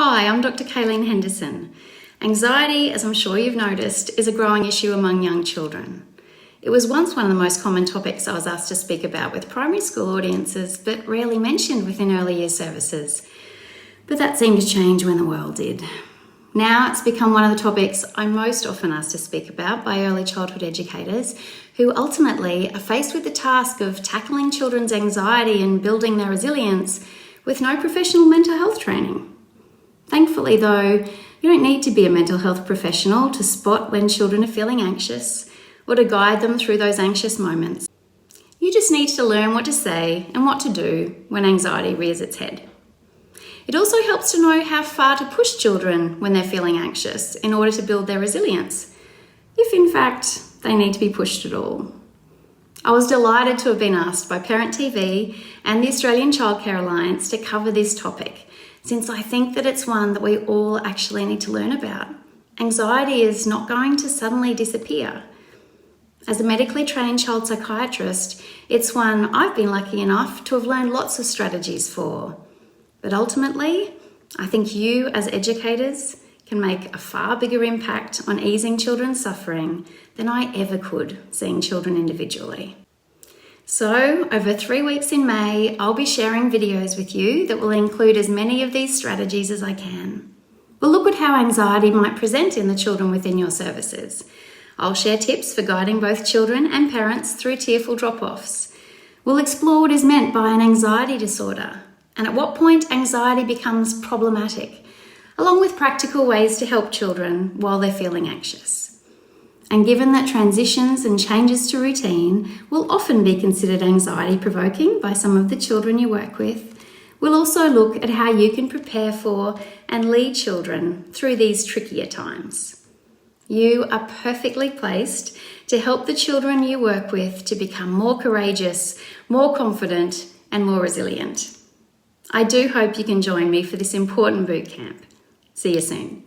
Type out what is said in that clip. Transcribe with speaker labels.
Speaker 1: Hi, I'm Dr. Kaylene Henderson. Anxiety, as I'm sure you've noticed, is a growing issue among young children. It was once one of the most common topics I was asked to speak about with primary school audiences, but rarely mentioned within early year services. But that seemed to change when the world did. Now it's become one of the topics I'm most often asked to speak about by early childhood educators who ultimately are faced with the task of tackling children's anxiety and building their resilience with no professional mental health training. Thankfully, though, you don't need to be a mental health professional to spot when children are feeling anxious or to guide them through those anxious moments. You just need to learn what to say and what to do when anxiety rears its head. It also helps to know how far to push children when they're feeling anxious in order to build their resilience, if in fact they need to be pushed at all. I was delighted to have been asked by ParentTV and the Australian Childcare Alliance to cover this topic, since I think that it's one that we all actually need to learn about. Anxiety is not going to suddenly disappear. As a medically trained child psychiatrist, it's one I've been lucky enough to have learned lots of strategies for. But ultimately, I think you as educators can make a far bigger impact on easing children's suffering than I ever could seeing children individually. So, over 3 weeks in May, I'll be sharing videos with you that will include as many of these strategies as I can. We'll look at how anxiety might present in the children within your services. I'll share tips for guiding both children and parents through tearful drop-offs. We'll explore what is meant by an anxiety disorder and at what point anxiety becomes problematic, along with practical ways to help children while they're feeling anxious. And given that transitions and changes to routine will often be considered anxiety-provoking by some of the children you work with, we'll also look at how you can prepare for and lead children through these trickier times. You are perfectly placed to help the children you work with to become more courageous, more confident, and more resilient. I do hope you can join me for this important bootcamp. See you soon.